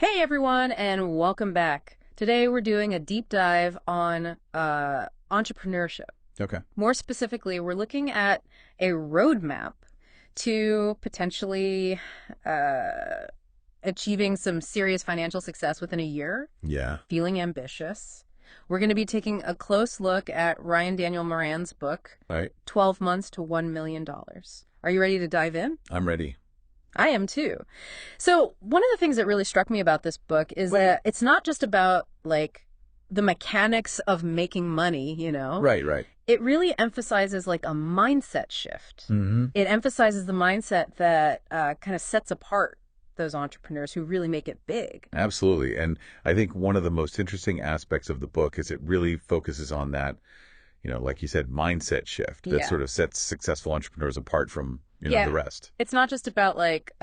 Hey everyone, and welcome back. Today we're doing a deep dive on entrepreneurship. Okay. More specifically, we're looking at a roadmap to potentially achieving some serious financial success within a year, Yeah. feeling ambitious. We're going to be taking a close look at Ryan Daniel Moran's book, All right. 12 Months to $1 Million. Are you ready to dive in? I'm ready. I am too. So one of the things that really struck me about this book is that it's not just about like the mechanics of making money, Right. It really emphasizes like a mindset shift. Mm-hmm. It emphasizes the mindset that kind of sets apart those entrepreneurs who really make it big. Absolutely. And I think one of the most interesting aspects of the book is it really focuses on that, like you said, mindset shift that Yeah. sort of sets successful entrepreneurs apart from, Yeah. the rest. It's not just about like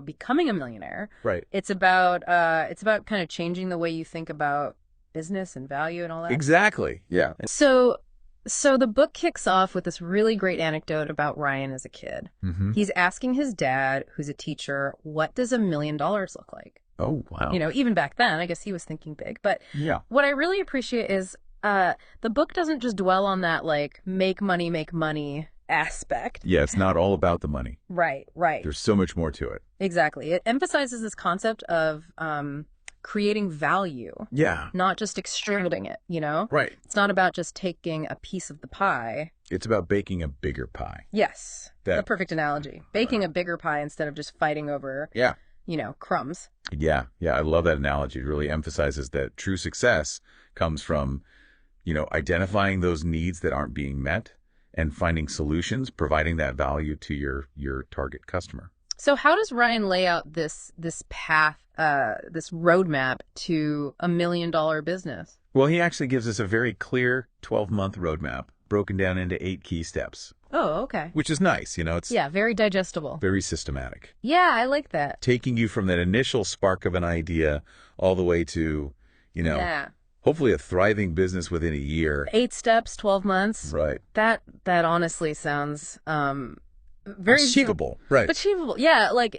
becoming a millionaire. Right. It's about kind of changing the way you think about business and value and all that. Exactly. Yeah. So the book kicks off with this really great anecdote about Ryan as a kid. Mm-hmm. He's asking his dad, who's a teacher, what does $1 million look like? Oh, wow. Even back then, I guess he was thinking big. But Yeah. what I really appreciate is the book doesn't just dwell on that like make money aspect. Yeah, it's not all about the money. Right. There's so much more to it. Exactly. It emphasizes this concept of creating value. Yeah. Not just extruding it, Right. It's not about just taking a piece of the pie. It's about baking a bigger pie. Yes. That- The perfect analogy. Baking a bigger pie instead of just fighting over, Yeah. crumbs. Yeah. I love that analogy. It really emphasizes that true success comes from, identifying those needs that aren't being met and finding solutions, providing that value to your target customer. So how does Ryan lay out this path, this roadmap to $1 million business? Well, he actually gives us a very clear 12-month roadmap broken down into 8 key steps, Oh, okay. which is nice. It's Very digestible. very systematic, Yeah, I like that. taking you from that initial spark of an idea all the way to, Yeah. hopefully a thriving business within a year. 8 steps, 12 months. Right. That honestly sounds very Achievable. Right. achievable. Yeah, like,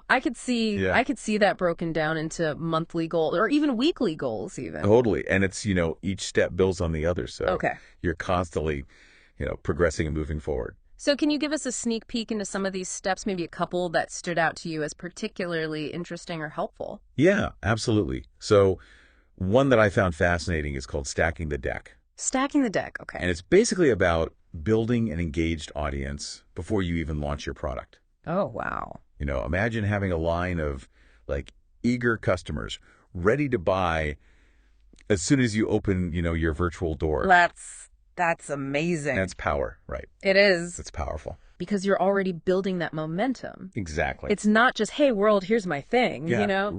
I could see Yeah. that broken down into monthly goals or even weekly goals even. Totally. And it's, each step builds on the other. So Okay. you're constantly, progressing and moving forward. So can you give us a sneak peek into some of these steps, maybe a couple that stood out to you as particularly interesting or helpful? Yeah, absolutely. So one that I found fascinating is called Stacking the Deck. Stacking the deck. Okay. And it's basically about building an engaged audience before you even launch your product. Oh, wow. Imagine having a line of like eager customers ready to buy as soon as you open, your virtual door. That's amazing. That's power, right? It is. That's powerful. Because you're already building that momentum. Exactly. It's not just, hey, world, here's my thing, Yeah,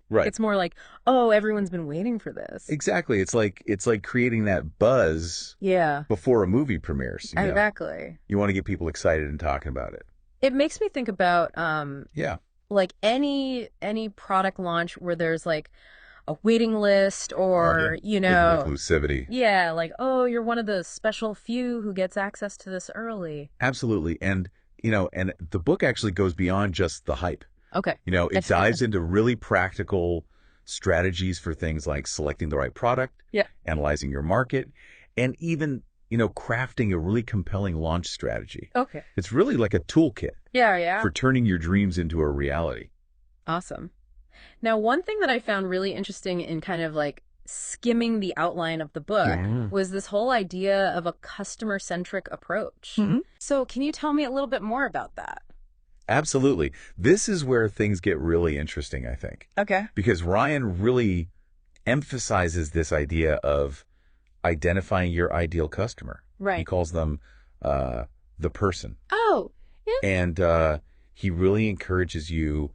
Right. It's more like, oh, everyone's been waiting for this. Exactly. It's like creating that buzz Yeah, before a movie premieres. exactly. You want to get people excited and talking about it. It makes me think about Yeah. like any product launch where there's like a waiting list or, Inclusivity. yeah, like, oh, you're one of the special few who gets access to this early. Absolutely. And, and the book actually goes beyond just the hype. Okay. It That's dives into really practical strategies for things like selecting the right product, Yeah. analyzing your market, and even, crafting a really compelling launch strategy. Okay. It's really like a toolkit Yeah. for turning your dreams into a reality. Awesome. Now, one thing that I found really interesting in kind of like skimming the outline of the book Yeah. was this whole idea of a customer-centric approach. Mhm. So can you tell me a little bit more about that? Absolutely. This is where things get really interesting, I think, Okay. because Ryan really emphasizes this idea of identifying your ideal customer. He Right. calls them the person. Oh, yeah. And he really encourages you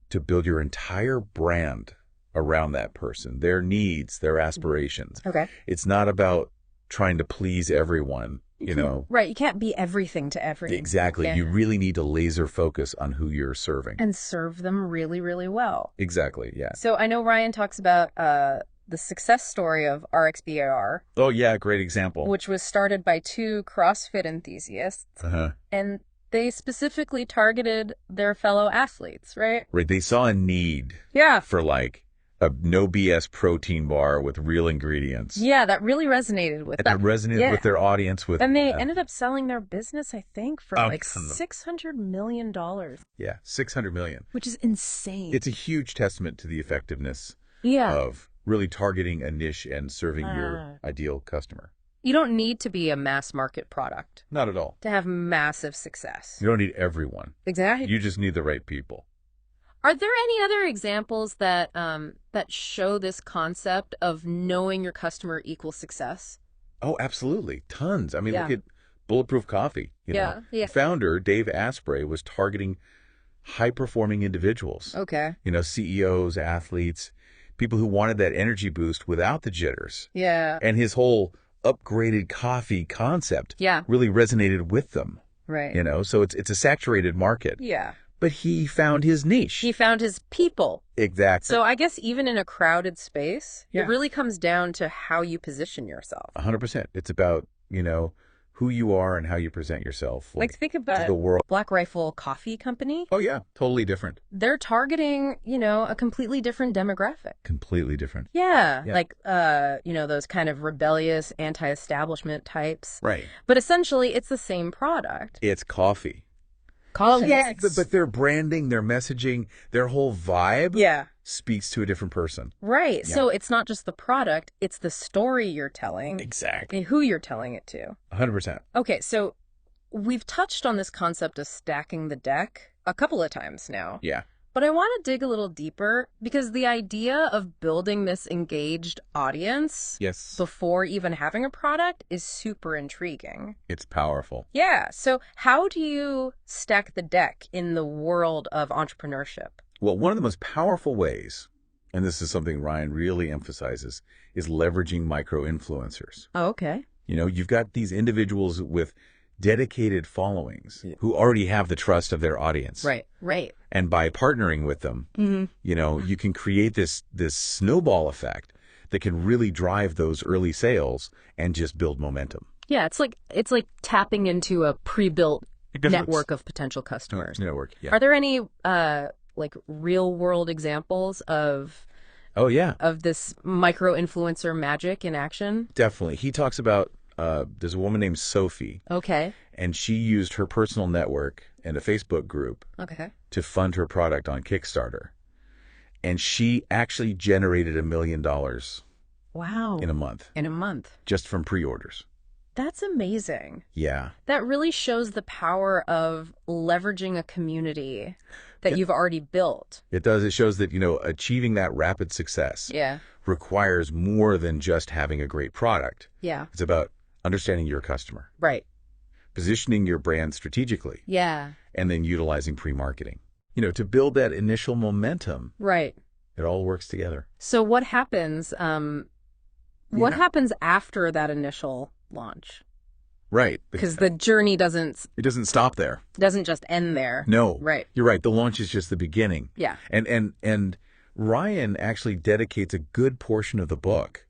to build your entire brand around that person, their needs, their aspirations. Okay. It's not about trying to please everyone, Right. You can't be everything to everyone. Exactly. Yeah. You really need to laser focus on who you're serving. And serve them really, really well. Exactly. Yeah. So I know Ryan talks about the success story of RxBAR, Oh, yeah. Great example. which was started by 2 CrossFit enthusiasts. Uh-huh. And They specifically targeted their fellow athletes, right? Right. They saw a need Yeah. for like a no BS protein bar with real ingredients. Yeah, that really resonated with That resonated with their audience. And they ended up selling their business, I think, for like I don't know. $600 million, Yeah, $600 million. which is insane. It's a huge testament to the effectiveness Yeah. of really targeting a niche and serving your ideal customer. You don't need to be a mass market product Not at all. to have massive success. You don't need everyone. Exactly. You just need the right people. Are there any other examples that that show this concept of knowing your customer equals success? Oh, absolutely. Tons. I mean, Yeah. look at Bulletproof Coffee. You know, Yeah. the founder, Dave Asprey, was targeting high-performing individuals. Okay. You know, CEOs, athletes, people who wanted that energy boost without the jitters. Yeah. And his whole upgraded coffee concept really resonated with them. Right. You know, so it's a saturated market. Yeah. But he found his niche. He found his people. Exactly. So I guess even in a crowded space, Yeah. it really comes down to how you position yourself. 100%. It's about, you know, who you are and how you present yourself. Like think about the world. Black Rifle Coffee Company. Oh, yeah. Totally different. They're targeting, a completely different demographic. Completely different. Yeah. Yeah. Like, those kind of rebellious anti-establishment types. Right. But essentially, it's the same product. It's coffee. Yes. But their branding, their messaging, their whole vibe Yeah. speaks to a different person. Right. Yeah. So it's not just the product, it's the story you're telling Exactly. and who you're telling it to. 100%. Okay, so we've touched on this concept of stacking the deck a couple of times now. Yeah. But I want to dig a little deeper because the idea of building this engaged audience Yes. before even having a product is super intriguing. It's powerful. Yeah. So how do you stack the deck in the world of entrepreneurship? Well, one of the most powerful ways, and this is something Ryan really emphasizes, is leveraging micro-influencers. Oh, okay. You know, you've got these individuals with dedicated followings who already have the trust of their audience. Right. And by partnering with them, you know, you can create this snowball effect that can really drive those early sales and just build momentum. Yeah, it's like tapping into a pre-built Because network of potential customers. Network, yeah. Are there any like real world examples of Oh, yeah. of this micro influencer magic in action? Definitely. He talks about there's a woman named Sophie, Okay. and she used her personal network and a Facebook group Okay. to fund her product on Kickstarter. And she actually generated $1 million Wow. in a month In a month. just from pre-orders. That's amazing. Yeah. That really shows the power of leveraging a community that you've already built. It does. It shows that, you know, achieving that rapid success Yeah. requires more than just having a great product. Yeah. It's about understanding your customer, Right. positioning your brand strategically, Yeah. and then utilizing pre-marketing. You know, to build that initial momentum, Right. it all works together. So what happens? What happens after that initial launch? Right. Because the journey doesn't It doesn't stop there. just end there. No. Right. You're right. The launch is just the beginning. Yeah. And Ryan actually dedicates a good portion of the book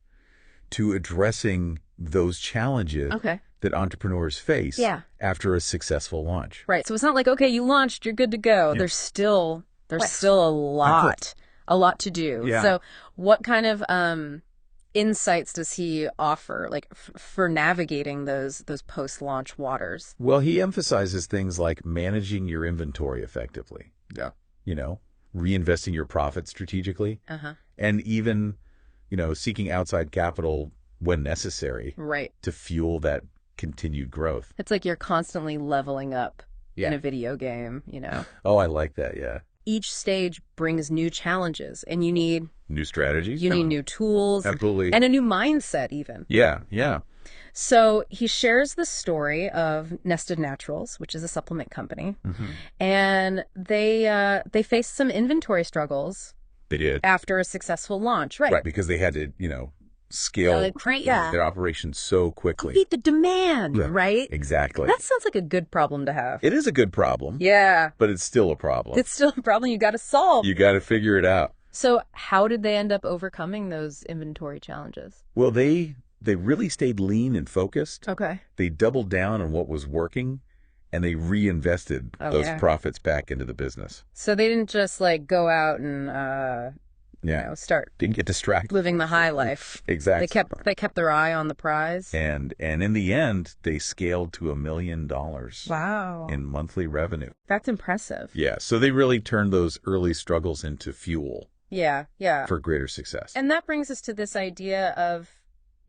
to addressing those challenges Okay. that entrepreneurs face after a successful launch. Right. So it's not like, okay, you launched, you're good to go. Yeah. There's still a lot to do. Yeah. So what kind of insights does he offer, like for navigating those post-launch waters? Well, he emphasizes things like managing your inventory effectively. Yeah. You know, reinvesting your profits strategically, and even, you know, seeking outside capital when necessary Right. to fuel that continued growth. It's like you're constantly leveling up Yeah. in a video game, you know. Oh, I like that. Yeah. Each stage brings new challenges, and you need New strategies. new tools Absolutely. and a new mindset even. Yeah. Yeah. So he shares the story of Nested Naturals, which is a supplement company, and they faced some inventory struggles They did. after a successful launch, right? Right. Because they had to, you know, scale their operation so quickly. Meet the demand, Yeah. right? Exactly. That sounds like a good problem to have. It is a good problem. Yeah. But it's still a problem. It's still a problem you got to solve. You got to figure it out. So how did they end up overcoming those inventory challenges? Well, they really stayed lean and focused. Okay. They doubled down on what was working, and they reinvested Oh, those yeah. profits back into the business. So they didn't just like go out and start Didn't get distracted. living the high life. Exactly. They kept their eye on the prize. And in the end, they scaled to $1 million Wow. in monthly revenue. That's impressive. Yeah, so they really turned those early struggles into fuel Yeah, yeah. for greater success. And that brings us to this idea of,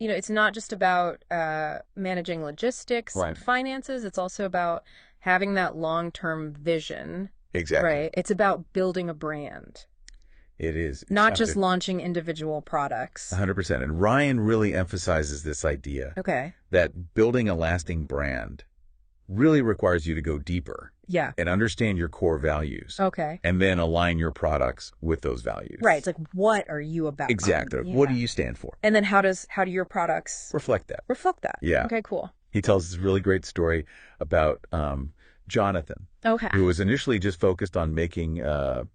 it's not just about managing logistics and finances. It's also about having that long-term vision. Exactly. Right? It's about building a brand. It is. Not just launching individual products. 100%. And Ryan really emphasizes this idea that building a lasting brand really requires you to go deeper. Yeah. And understand your core values. Okay. And then align your products with those values. Right. It's like, what are you about? Exactly. Yeah. What do you stand for? And then how do your products reflect that? Yeah. Okay, cool. He tells this really great story about Jonathan. Okay. Who was initially just focused on making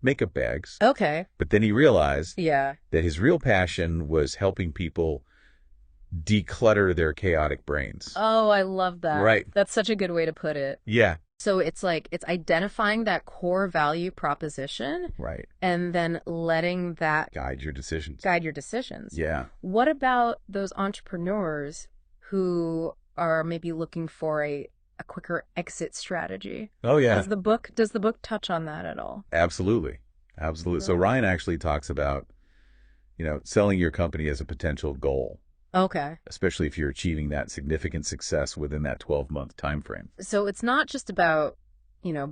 makeup bags. Okay. But then he realized that his real passion was helping people declutter their chaotic brains. Oh, I love that. Right. That's such a good way to put it. Yeah. So it's like, it's identifying that core value proposition. Right. And then letting that guide your decisions. Yeah. What about those entrepreneurs who are maybe looking for a quicker exit strategy? Oh, yeah. Does the book touch on that at all? Absolutely. So Ryan actually talks about, selling your company as a potential goal. Okay. Especially if you're achieving that significant success within that 12-month time frame. So it's not just about,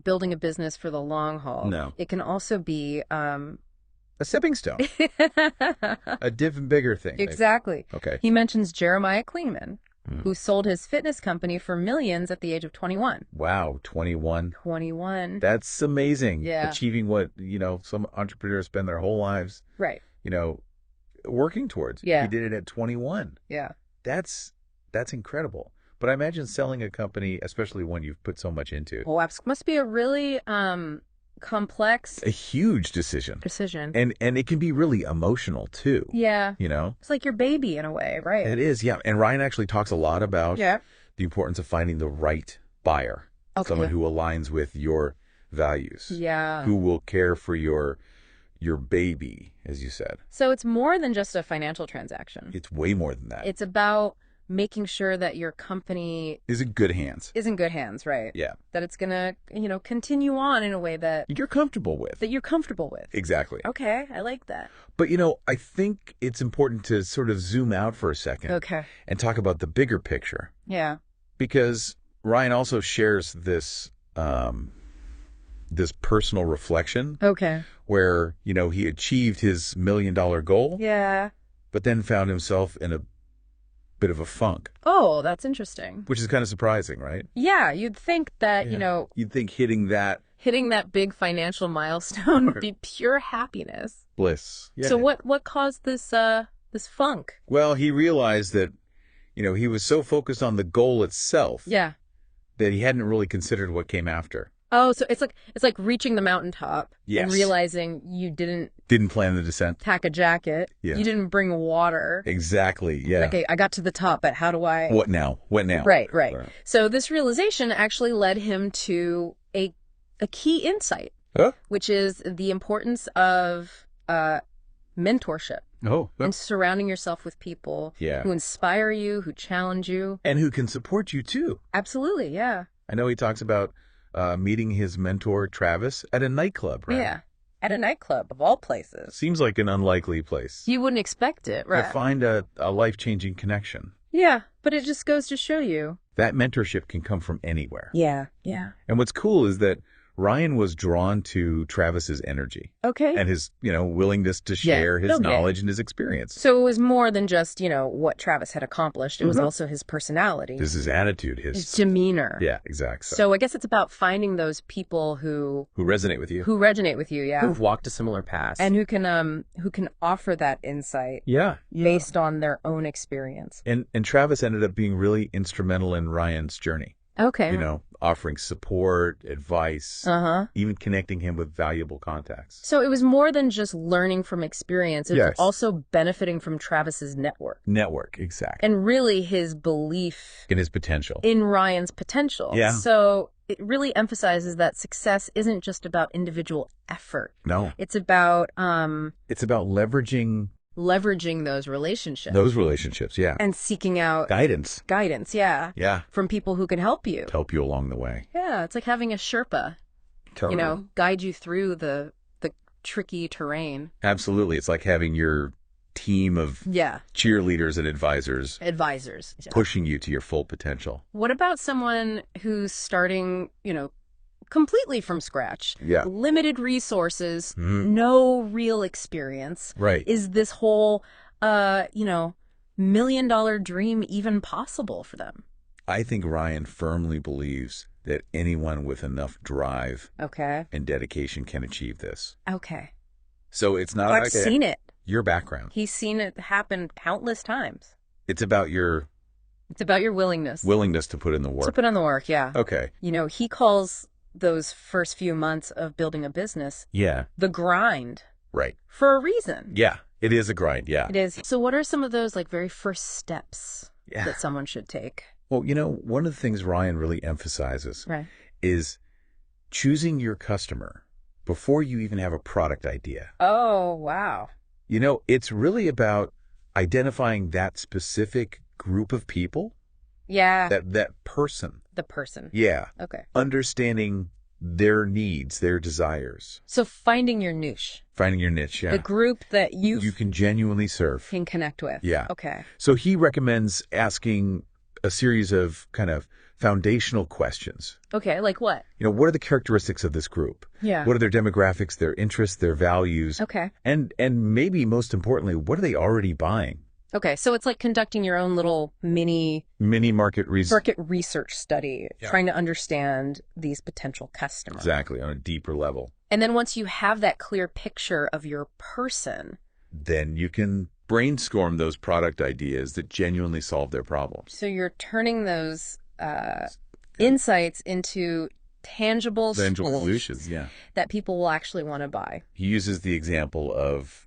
building a business for the long haul. No. It can also be a stepping stone. A different, bigger thing. Exactly. Okay. He mentions Jeremiah Klingman, who sold his fitness company for millions at the age of 21. Wow, 21. 21. That's amazing. Yeah. Achieving what, some entrepreneurs spend their whole lives, working towards. Yeah. He did it at 21. Yeah. That's incredible. But I imagine selling a company, especially one you've put so much into. Oh, must be a really complex, a huge decision. And it can be really emotional too. Yeah. It's like your baby in a way, right? It is, yeah. And Ryan actually talks a lot about the importance of finding the right buyer. Okay. Someone who aligns with your values. Yeah. Who will care for your baby, as you said. So it's more than just a financial transaction. It's way more than that. It's about making sure that your company is in good hands. Right? Yeah. That it's going to, continue on in a way that you're comfortable with. Exactly. Okay, I like that. But, I think it's important to sort of zoom out for a second. Okay. And talk about the bigger picture. Yeah. Because Ryan also shares this personal reflection. Okay. Where, he achieved his $1 million goal. Yeah. But then found himself in a bit of a funk. Oh, that's interesting. Which is kind of surprising, right? Yeah, you'd think that, You'd think hitting that big financial milestone would be pure happiness. Bliss. Yeah. So what caused this funk? Well, he realized that, he was so focused on the goal itself. Yeah. That he hadn't really considered what came after. Oh, so it's like reaching the mountaintop and realizing you didn't plan the descent. Pack a jacket. Yeah. You didn't bring water. Exactly. Yeah. Okay, I got to the top, but how do I? What now? Right. So this realization actually led him to a key insight, which is the importance of mentorship. Oh. And surrounding yourself with people who inspire you, who challenge you, and who can support you too. Absolutely. Yeah. I know he talks about meeting his mentor, Travis, at a nightclub, right? Yeah, at a nightclub, of all places. Seems like an unlikely place. You wouldn't expect it, right? To find a life-changing connection. Yeah, but it just goes to show you. That mentorship can come from anywhere. Yeah. And what's cool is that Ryan was drawn to Travis's energy. Okay. And his, willingness to share his knowledge and his experience. So it was more than just, what Travis had accomplished. It was also his personality. His attitude, his demeanor. Yeah, exactly. So I guess it's about finding those people who resonate with you. Yeah. Who've walked a similar path. And who can offer that insight. Yeah. Based on their own experience. And Travis ended up being really instrumental in Ryan's journey. Okay. offering support, advice, even connecting him with valuable contacts. So it was more than just learning from experience. It was also benefiting from Travis's network. Network, exactly. And really his belief in his potential. In Ryan's potential. Yeah. So it really emphasizes that success isn't just about individual effort. No. It's about leveraging those relationships. Those relationships, yeah. And seeking out guidance, yeah. Yeah. From people who can help you. To help you along the way. Yeah, it's like having a Sherpa, guide you through the tricky terrain. Absolutely. It's like having your team of cheerleaders and advisors. Pushing you to your full potential. What about someone who's starting, completely from scratch? Yeah. Limited resources, no real experience. Right. Is this whole, $1 million dream even possible for them? I think Ryan firmly believes that anyone with enough drive and dedication can achieve this. Okay. So it's not I've seen it. Your background. He's seen it happen countless times. It's about your willingness. Willingness to put in the work. To put in the work, yeah. Okay. He calls those first few months of building a business the grind. Right. For a reason. Yeah. It is a grind, yeah. It is. So what are some of those very first steps that someone should take? Well, one of the things Ryan really emphasizes is choosing your customer before you even have a product idea. Oh, wow. It's really about identifying that specific group of people. Yeah. That person. The person. Yeah. Okay. Understanding their needs, their desires. So finding your niche. Finding your niche, yeah. The group that you can genuinely serve. Can connect with. Yeah. Okay. So he recommends asking a series of kind of foundational questions. Okay, like what? What are the characteristics of this group? Yeah. What are their demographics, their interests, their values? Okay. And maybe most importantly, what are they already buying? Okay, so it's like conducting your own little mini market research study, trying to understand these potential customers. Exactly, on a deeper level. And then once you have that clear picture of your person, then you can brainstorm those product ideas that genuinely solve their problems. So you're turning those insights into tangible solutions, that people will actually want to buy. He uses the example of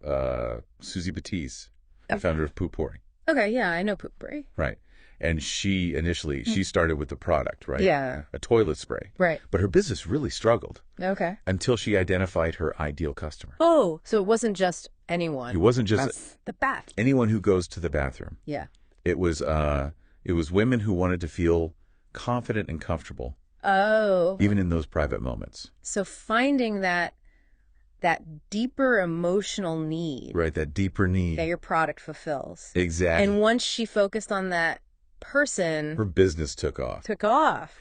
Susie Batiste, the founder of Poo-Pourri. Okay, yeah, I know Poo-Pourri. Right. And she initially, started with the product, right? Yeah. A toilet spray. Right. But her business really struggled. Okay. Until she identified her ideal customer. Oh, so it wasn't just anyone. It wasn't just the bath. Anyone who goes to the bathroom. Yeah. It was women who wanted to feel confident and comfortable. Oh. Even in those private moments. So finding that deeper emotional need. Right, that deeper need. That your product fulfills. Exactly. And once she focused on that person, her business took off.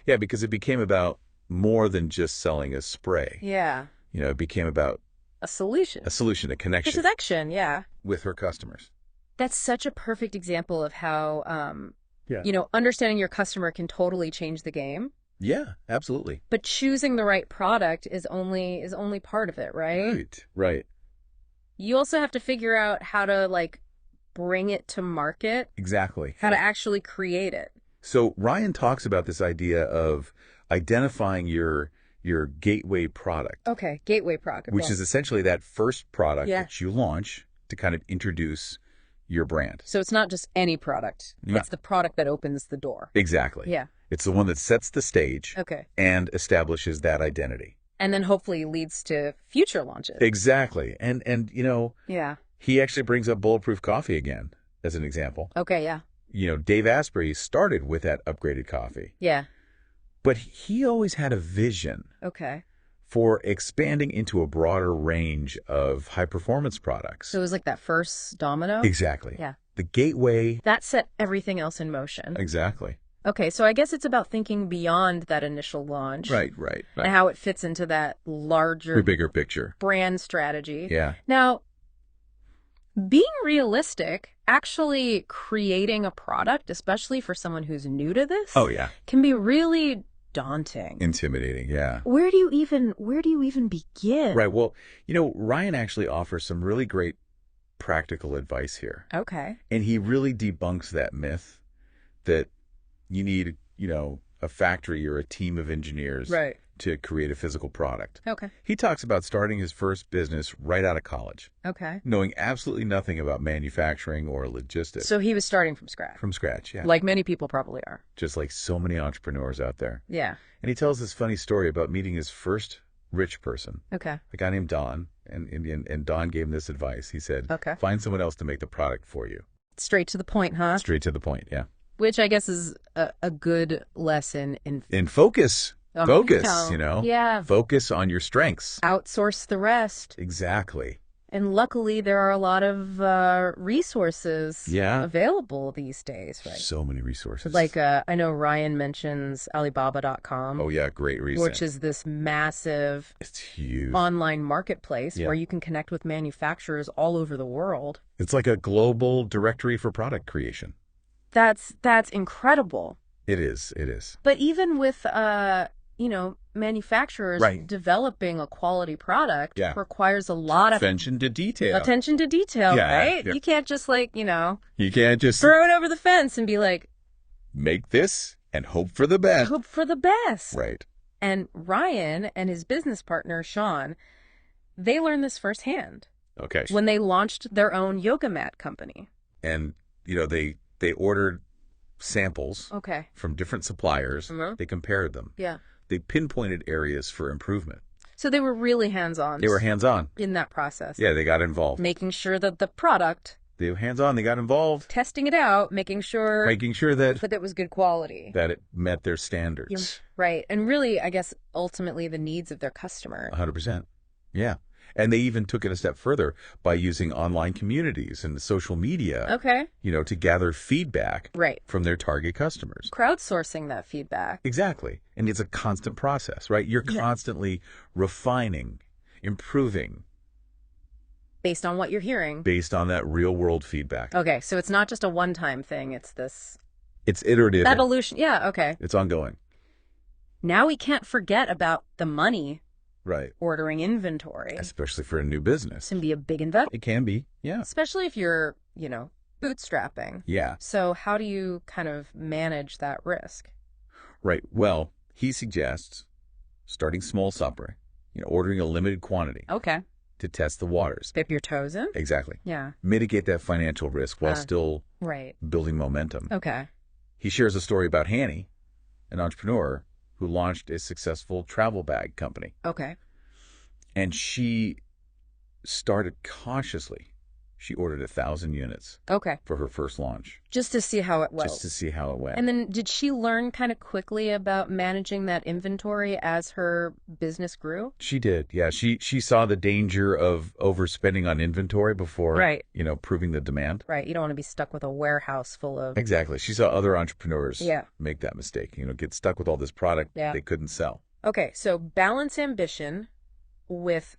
Yeah, because it became about more than just selling a spray. Yeah. It became about a solution, a connection. Yeah. With her customers. That's such a perfect example of how, understanding your customer can totally change the game. Yeah, absolutely. But choosing the right product is only part of it, right? Right. You also have to figure out how to bring it to market. Exactly. How to actually create it. So Ryan talks about this idea of identifying your gateway product. Okay, gateway product. Which is essentially that first product that you launch to kind of introduce your brand. So it's not just any product. No. It's the product that opens the door. Exactly. Yeah. It's the one that sets the stage. Okay. And establishes that identity. And then hopefully leads to future launches. Exactly. And yeah. He actually brings up Bulletproof Coffee again as an example. Okay, yeah. Dave Asprey started with that upgraded coffee. Yeah. But he always had a vision. Okay. For expanding into a broader range of high-performance products. So it was like that first domino? Exactly. Yeah. The gateway. That set everything else in motion. Exactly. Okay, so I guess it's about thinking beyond that initial launch. Right. And how it fits into that larger, bigger picture. Brand strategy. Yeah. Now, being realistic, actually creating a product, especially for someone who's new to this, can be really daunting. Intimidating, yeah. Where do you even begin? Right. Well, Ryan actually offers some really great practical advice here. Okay. And he really debunks that myth that you need, a factory or a team of engineers Right. to create a physical product. Okay. He talks about starting his first business right out of college, Okay. knowing absolutely nothing about manufacturing or logistics. So he was starting from scratch. From scratch, yeah. Like many people probably are. Just like so many entrepreneurs out there. Yeah. And he tells this funny story about meeting his first rich person, Okay. a guy named Don. And Don gave him this advice. He said, Okay. find someone else to make the product for you. Straight to the point, huh? Straight to the point, yeah. Which I guess is a good lesson in focus. Focus, Yeah. Focus on your strengths. Outsource the rest. Exactly. And luckily, there are a lot of resources available these days, right? So many resources. Like, I know Ryan mentions Alibaba.com. Oh, yeah, great reason. Which is this massive it's huge online marketplace where you can connect with manufacturers all over the world. It's like a global directory for product creation. That's incredible. It is. It is. But even with, manufacturers developing a quality product requires a lot of attention to detail. Attention to detail, right? Yeah. You can't just you can't just throw it over the fence and be like, make this and hope for the best. Hope for the best. Right. And Ryan and his business partner, Sean, they learned this firsthand. Okay. When they launched their own yoga mat company. And, they ordered samples from different suppliers. They compared them. Yeah. They pinpointed areas for improvement. So they were really hands-on. They were hands-on. In that process. Yeah, they got involved. Making sure that the product... They were hands-on. They got involved. Testing it out, making sure that it was good quality. That it met their standards. Yeah, right. And really, I guess, ultimately the needs of their customer. 100%. Yeah. And they even took it a step further by using online communities and social media, to gather feedback from their target customers. Crowdsourcing that feedback. Exactly. And it's a constant process, right? You're constantly refining, improving. Based on what you're hearing. Based on that real world feedback. Okay. So it's not just a one-time thing. It's this. It's iterative. Evolution. Yeah. Okay. It's ongoing. Now we can't forget about the money. Right. Ordering inventory. Especially for a new business. It can be a big investment. It can be, yeah. Especially if you're, bootstrapping. Yeah. So how do you kind of manage that risk? Right. Well, he suggests starting small supper, ordering a limited quantity. Okay. To test the waters. Dip your toes in? Exactly. Yeah. Mitigate that financial risk while still building momentum. Okay. He shares a story about Hanny, an entrepreneur who launched a successful travel bag company. Okay. And she started cautiously. She ordered 1,000 units. Okay. For her first launch. Just to see how it went. Just to see how it went. And then did she learn kind of quickly about managing that inventory as her business grew? She did. Yeah. She saw the danger of overspending on inventory before, proving the demand. Right. You don't want to be stuck with a warehouse full of... Exactly. She saw other entrepreneurs make that mistake, get stuck with all this product they couldn't sell. Okay. So balance ambition with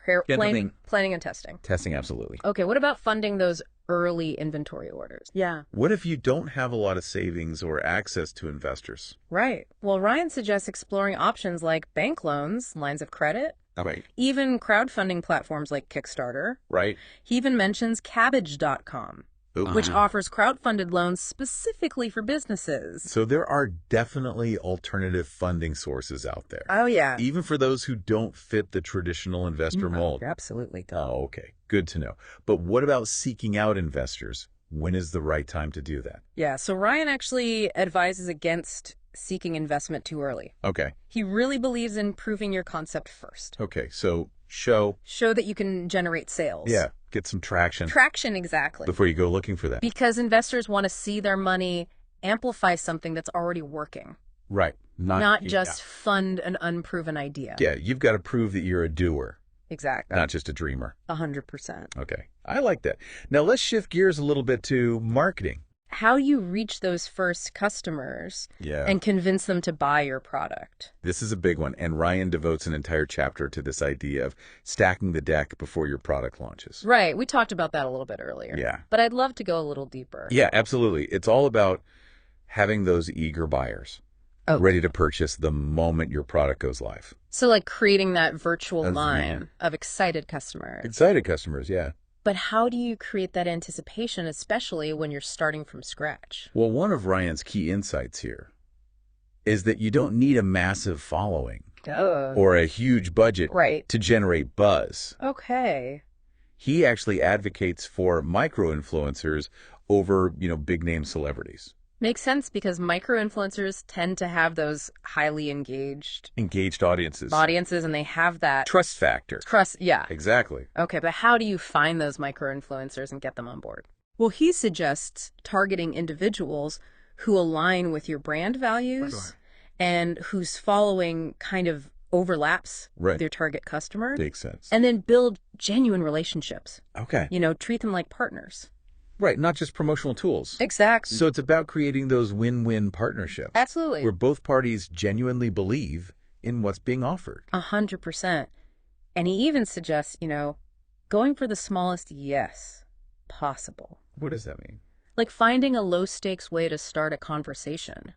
planning and testing. Testing, absolutely. Okay. What about funding those early inventory orders? Yeah. What if you don't have a lot of savings or access to investors? Right. Well, Ryan suggests exploring options like bank loans, lines of credit, even crowdfunding platforms like Kickstarter. Right. He even mentions Cabbage.com, which offers crowdfunded loans specifically for businesses. So there are definitely alternative funding sources out there. Oh, yeah. Even for those who don't fit the traditional investor mold. Absolutely. Oh, okay. Good to know. But what about seeking out investors? When is the right time to do that? Yeah. So Ryan actually advises against seeking investment too early. Okay. He really believes in proving your concept first. Okay. So show that you can generate sales. Yeah. Get some traction. Traction, exactly. Before you go looking for that. Because investors want to see their money amplify something that's already working. Right. Not just fund an unproven idea. Yeah. You've got to prove that you're a doer. Exactly. Not just a dreamer. 100%. Okay. I like that. Now let's shift gears a little bit to marketing. How you reach those first customers and convince them to buy your product. This is a big one, and Ryan devotes an entire chapter to this idea of stacking the deck before your product launches. Right. We talked about that a little bit earlier. Yeah. But I'd love to go a little deeper. Yeah, absolutely. It's all about having those eager buyers ready to purchase the moment your product goes live. So like creating that virtual line of excited customers. Excited customers, yeah. But how do you create that anticipation, especially when you're starting from scratch? Well, one of Ryan's key insights here is that you don't need a massive following Duh. or a huge budget Right. to generate buzz. Okay. He actually advocates for micro-influencers over, big name celebrities. Makes sense because micro-influencers tend to have those highly engaged Audiences. and they have that Trust factor. trust. Yeah. Exactly. Okay, but how do you find those micro-influencers and get them on board? Well, he suggests targeting individuals who align with your brand values and whose following kind of overlaps with your target customers. Makes sense. And then build genuine relationships. Okay. Treat them like partners. Right, not just promotional tools. Exactly. So it's about creating those win-win partnerships. Absolutely. Where both parties genuinely believe in what's being offered. 100%. And he even suggests, going for the smallest yes possible. What does that mean? Like finding a low-stakes way to start a conversation.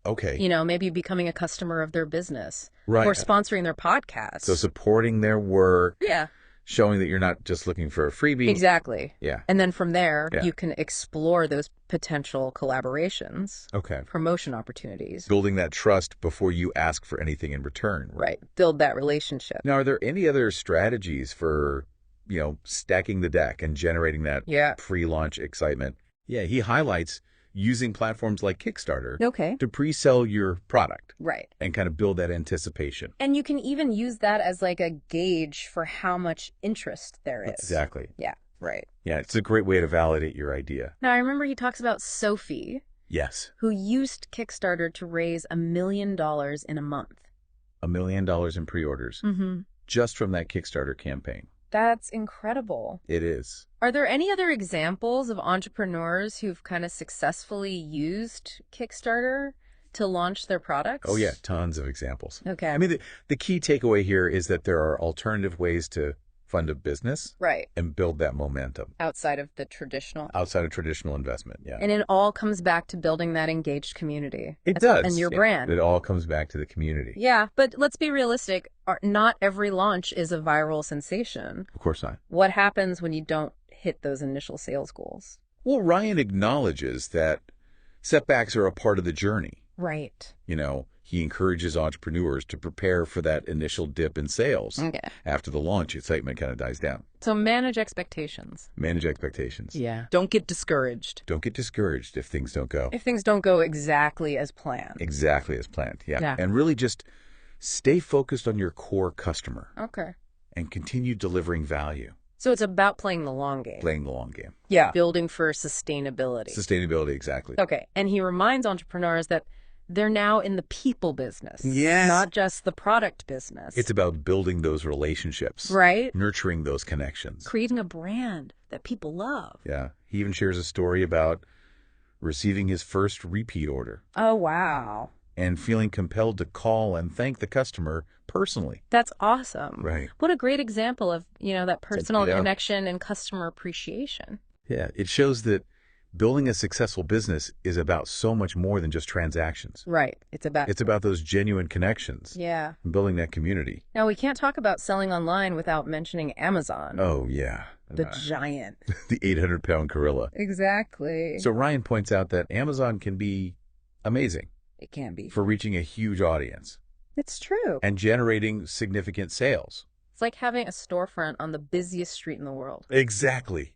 Okay. Maybe becoming a customer of their business. Right. Or sponsoring their podcast. So supporting their work. Yeah. Showing that you're not just looking for a freebie. Exactly. Yeah. And then from there, you can explore those potential collaborations. Okay. Promotion opportunities. Building that trust before you ask for anything in return. Right. Build that relationship. Now, are there any other strategies for, stacking the deck and generating that pre-launch excitement? Yeah, he highlights using platforms like Kickstarter to pre-sell your product. Right. And kind of build that anticipation. And you can even use that as like a gauge for how much interest there is. Exactly. Yeah, right. Yeah, it's a great way to validate your idea. Now, I remember he talks about Sophie. Yes. Who used Kickstarter to raise $1 million in a month. $1 million in pre-orders. Mm-hmm. Just from that Kickstarter campaign. That's incredible. It is. Are there any other examples of entrepreneurs who've kind of successfully used Kickstarter to launch their products? Oh, yeah. Tons of examples. Okay. I mean, the key takeaway here is that there are alternative ways to fund a business. Right. And build that momentum. Outside of traditional investment, yeah. And it all comes back to building that engaged community. It does. And your brand. It all comes back to the community. Yeah, but let's be realistic. Not every launch is a viral sensation. Of course not. What happens when you don't hit those initial sales goals? Well, Ryan acknowledges that setbacks are a part of the journey. Right. He encourages entrepreneurs to prepare for that initial dip in sales. Okay. After the launch, excitement kind of dies down. So manage expectations. Manage expectations. Yeah. Don't get discouraged. Don't get discouraged if things don't go. If things don't go exactly as planned. Exactly as planned, yeah. And really just stay focused on your core customer. Okay. And continue delivering value. So it's about playing the long game. Playing the long game. Yeah. Building for sustainability. Sustainability, exactly. Okay. And he reminds entrepreneurs that they're now in the people business. Yes. Not just the product business. It's about building those relationships. Right. Nurturing those connections. Creating a brand that people love. Yeah. He even shares a story about receiving his first repeat order. Oh, wow. And feeling compelled to call and thank the customer personally. That's awesome. Right. What a great example of, that personal connection and customer appreciation. Yeah. It shows that building a successful business is about so much more than just transactions. Right. It's about those genuine connections. Yeah. And building that community. Now, we can't talk about selling online without mentioning Amazon. Oh, yeah. The giant. The 800-pound gorilla. Exactly. So Ryan points out that Amazon can be amazing. It can be. For reaching a huge audience. It's true. And generating significant sales. It's like having a storefront on the busiest street in the world. Exactly.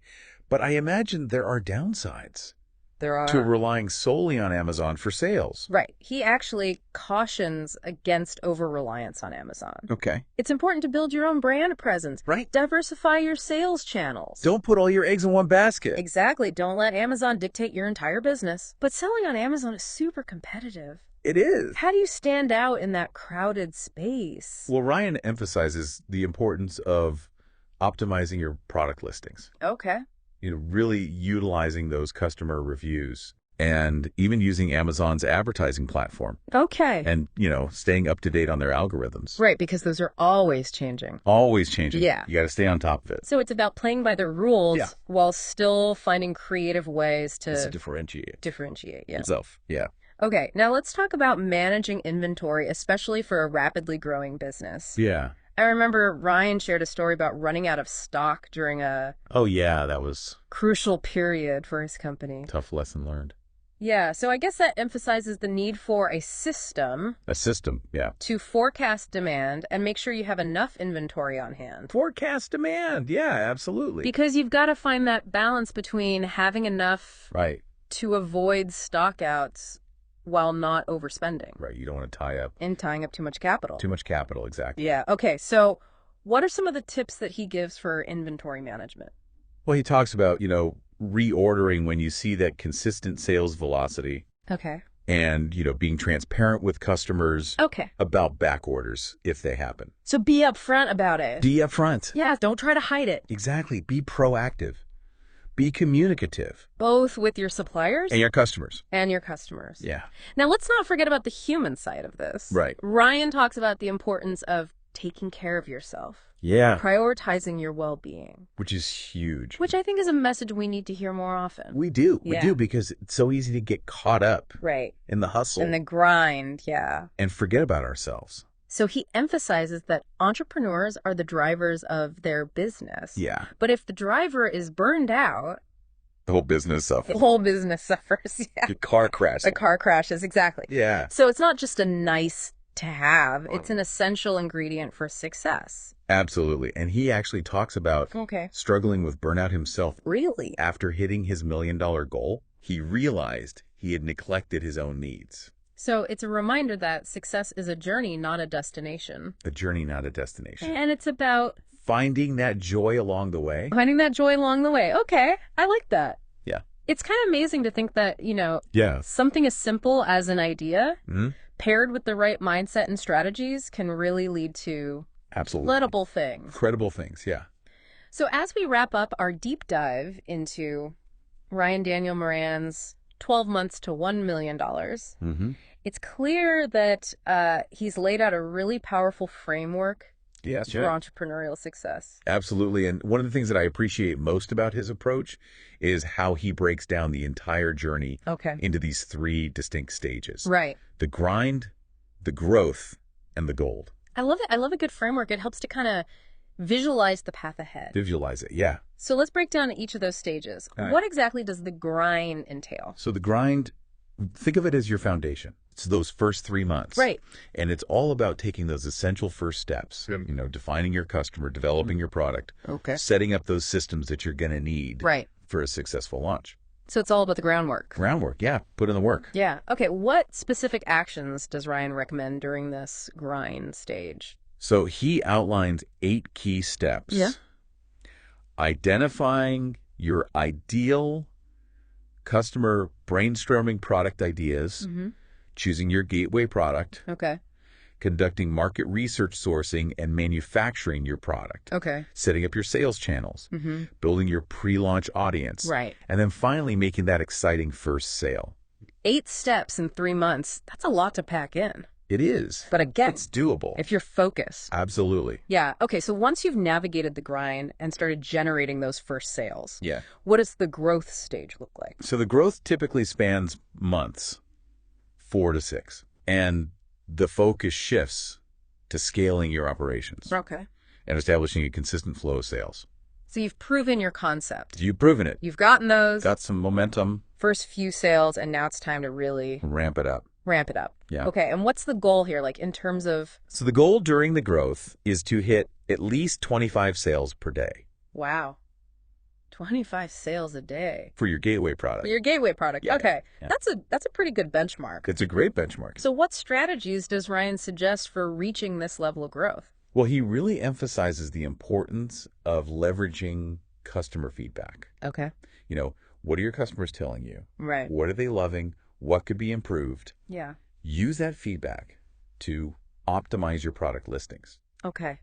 But I imagine there are downsides. There are. To relying solely on Amazon for sales. Right. He actually cautions against over-reliance on Amazon. Okay. It's important to build your own brand presence. Right. Diversify your sales channels. Don't put all your eggs in one basket. Exactly. Don't let Amazon dictate your entire business. But selling on Amazon is super competitive. It is. How do you stand out in that crowded space? Well, Ryan emphasizes the importance of optimizing your product listings. Okay. Really utilizing those customer reviews and even using Amazon's advertising platform. Okay. And, staying up to date on their algorithms. Right, because those are always changing. Always changing. Yeah. You got to stay on top of it. So it's about playing by the rules while still finding creative ways to differentiate. Yourself. Yeah. Okay, now let's talk about managing inventory, especially for a rapidly growing business. Yeah. I remember Ryan shared a story about running out of stock during a that was crucial period for his company. tough lesson learned. Yeah, so I guess that emphasizes the need for a system A system, yeah. to forecast demand and make sure you have enough inventory on hand. Forecast demand, yeah, absolutely. Because you've got to find that balance between having enough Right. to avoid stockouts while not overspending. Right, you don't want to tie up And tying up too much capital. too much capital, exactly. Yeah, okay, so what are some of the tips that he gives for inventory management? Well, he talks about, reordering when you see that consistent sales velocity Okay. and, being transparent with customers Okay. about back orders if they happen. So be upfront about it. Be upfront. Yeah, don't try to hide it. Exactly. Be proactive. Be communicative. Both with your suppliers And your customers. and your customers. Yeah. Now, let's not forget about the human side of this. Right. Ryan talks about the importance of taking care of yourself, Yeah. prioritizing your well-being, Which is huge. which I think is a message we need to hear more often. We do. We Yeah. do because it's so easy to get caught up Right. in the hustle And the grind, yeah. and forget about ourselves. So he emphasizes that entrepreneurs are the drivers of their business. Yeah. But if the driver is burned out, The whole business suffers. the whole business suffers. Yeah. Your car crash. The car crashes, exactly. Yeah. So it's not just a nice to have, it's an essential ingredient for success. Absolutely. And he actually talks about Okay. struggling with burnout himself. Really? After hitting his $1 million goal, he realized he had neglected his own needs. So it's a reminder that success is a journey, not a destination. A journey, not a destination. And it's about Finding that joy along the way. finding that joy along the way. Okay, I like that. Yeah. It's kind of amazing to think that, Yeah. something as simple as an idea Hmm. paired with the right mindset and strategies can really lead to Absolutely. incredible things. Incredible things. Yeah. So as we wrap up our deep dive into Ryan Daniel Moran's 12 months to $1 million, Mm-hmm. it's clear that he's laid out a really powerful framework Yes. for entrepreneurial success. Absolutely. And one of the things that I appreciate most about his approach is how he breaks down the entire journey Okay. into these 3 distinct stages. Right. The grind, the growth, and the gold. I love it. I love a good framework. It helps to kind of visualize the path ahead. Visualize it. Yeah. So let's break down each of those stages. All right. What exactly does the grind entail? So the grind, think of it as your foundation. It's those first 3 months. Right. And it's all about taking those essential first steps, defining your customer, developing your product, Okay. setting up those systems that you're going to need Right. for a successful launch. So it's all about the groundwork. Groundwork. Yeah. Put in the work. Yeah. Okay. What specific actions does Ryan recommend during this grind stage? So he outlines 8 key steps. Yeah. Identifying your ideal customer, brainstorming product ideas, Mm-hmm. choosing your gateway product, Okay. conducting market research sourcing and manufacturing your product, Okay. setting up your sales channels, Mm-hmm. building your pre-launch audience, Right. and then finally making that exciting first sale. 8 steps in 3 months. That's a lot to pack in. It is. But again, It's doable. if you're focused. Absolutely. Yeah. Okay. So once you've navigated the grind and started generating those first sales, Yeah. what does the growth stage look like? So the growth typically spans months, 4 to 6, and the focus shifts to scaling your operations Okay. and establishing a consistent flow of sales. So you've proven your concept. You've proven it. You've gotten those Got some momentum. first few sales, and now it's time to really Ramp it up. ramp it up. Yeah. Okay. And what's the goal here, like in terms of, So the goal during the growth is to hit at least 25 sales per day wow, 25 sales a day for your gateway product. for your gateway product? Yeah, Okay. yeah. That's a pretty good benchmark. It's a great benchmark. So what strategies does Ryan suggest for reaching this level of growth? Well, he really emphasizes the importance of leveraging customer feedback. Okay. What are your customers telling you? Right. What are they loving? What could be improved? Yeah. Use that feedback to optimize your product listings Okay.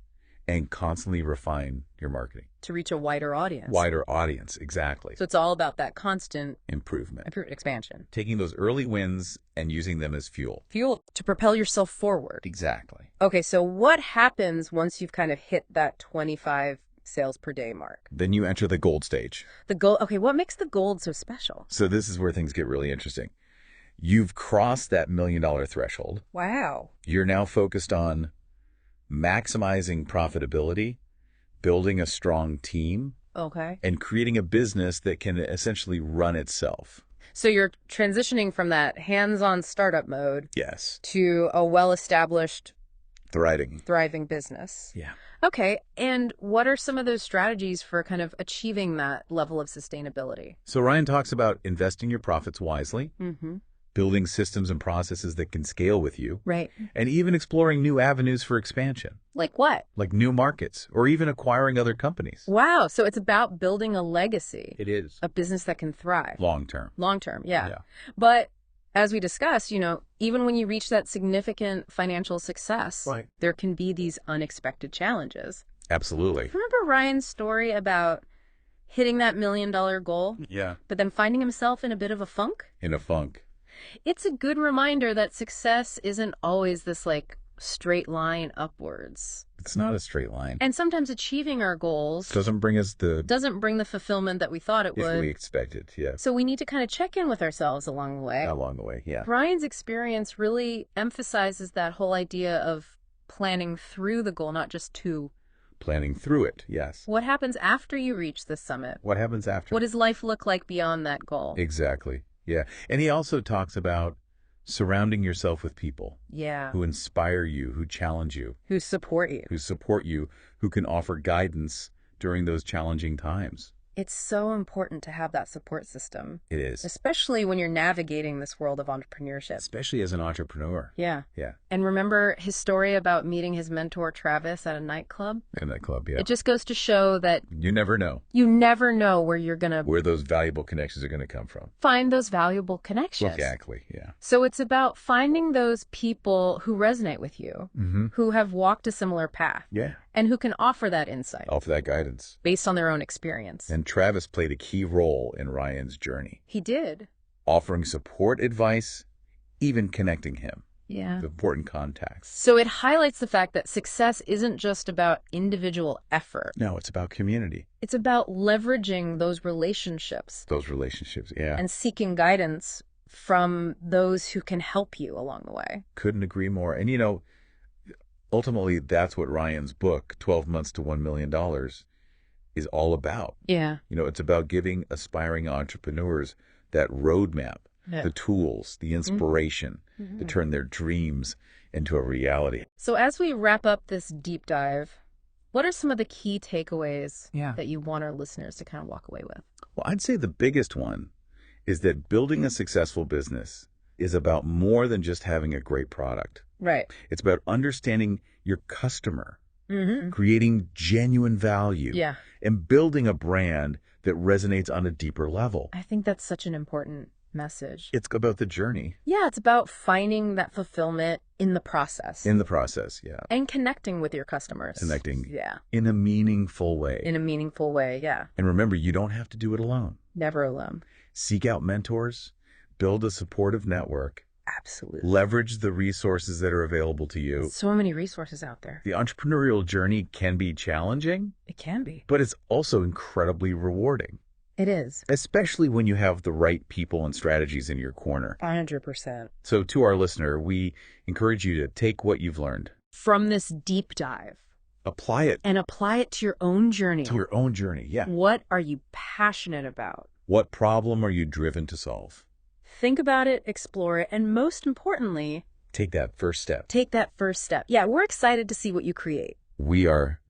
and constantly refine your marketing. To reach a wider audience. Wider audience, exactly. So it's all about that constant Improvement. expansion. Taking those early wins and using them as fuel. Fuel to propel yourself forward. Exactly. Okay, so what happens once you've kind of hit that 25 sales per day mark? Then you enter the gold stage. The gold. Okay, what makes the gold so special? So this is where things get really interesting. You've crossed that $1 million threshold. Wow. You're now focused on maximizing profitability, building a strong team, Okay. and creating a business that can essentially run itself. So you're transitioning from that hands-on startup mode Yes. to a well-established, Thriving business. Yeah. Okay. And what are some of those strategies for kind of achieving that level of sustainability? So Ryan talks about investing your profits wisely, Mm-hmm. building systems and processes that can scale with you, Right. and even exploring new avenues for expansion, Like what? like new markets or even acquiring other companies. Wow. So it's about building a legacy, It is. a business that can thrive. Long term. Long term, yeah. Yeah. But as we discussed, even when you reach that significant financial success, Right. there can be these unexpected challenges. Absolutely. Remember Ryan's story about hitting that $1 million goal, Yeah. but then finding himself in a bit of a funk? In a funk. It's a good reminder that success isn't always this straight line upwards. It's not a straight line. And sometimes achieving our goals Doesn't bring us doesn't bring the fulfillment that we thought it if would. we expected. Yeah. So we need to kind of check in with ourselves along the way. Along the way. Yeah. Ryan's experience really emphasizes that whole idea of planning through the goal, not just to. Planning through it. Yes. What happens after you reach the summit? What happens after? What does life look like beyond that goal? Exactly. Yeah. And he also talks about surrounding yourself with people Yeah. who inspire you, who challenge you, Who support you. who support you, who can offer guidance during those challenging times. It's so important to have that support system, It is. especially when you're navigating this world of entrepreneurship. Especially as an entrepreneur. Yeah. Yeah. And remember his story about meeting his mentor, Travis, at a nightclub? In that club, yeah. It just goes to show that You never know you never know where you're going to where those valuable connections are going to come from. find those valuable connections. Exactly. Yeah. So it's about finding those people who resonate with you, Mm-hmm. who have walked a similar path, Yeah. and who can offer that insight Offer that guidance. based on their own experience. And Travis played a key role in Ryan's journey, He did. offering support, advice, even connecting him Yeah. with important contacts. So it highlights the fact that success isn't just about individual effort. No, it's about community. It's about leveraging those relationships Those relationships. Yeah. and seeking guidance from those who can help you along the way. Couldn't agree more. And, ultimately, that's what Ryan's book, 12 Months to $1 Million, is all about. Yeah. It's about giving aspiring entrepreneurs that roadmap, the tools, the inspiration to turn their dreams into a reality. So as we wrap up this deep dive, what are some of the key takeaways that you want our listeners to kind of walk away with? Well, I'd say the biggest one is that building a successful business is about more than just having a great product. Right. It's about understanding your customer, Mm-hmm. creating genuine value, Yeah. and building a brand that resonates on a deeper level. I think that's such an important message. It's about the journey. Yeah, it's about finding that fulfillment in the process. In the process, yeah. And connecting with your customers. Connecting Yeah. in a meaningful way. In a meaningful way, yeah. And remember, you don't have to do it alone. Never alone. Seek out mentors, build a supportive network, Absolutely. leverage the resources that are available to you. So many resources out there. The entrepreneurial journey can be challenging, It can be. but it's also incredibly rewarding, It is. especially when you have the right people and strategies in your corner. 100%. So to our listener, we encourage you to take what you've learned, From this deep dive apply it and apply it to your own journey. to your own journey. Yeah. What are you passionate about? What problem are you driven to solve? Think about it, explore it, and most importantly, Take that first step. take that first step. Yeah, we're excited to see what you create. We are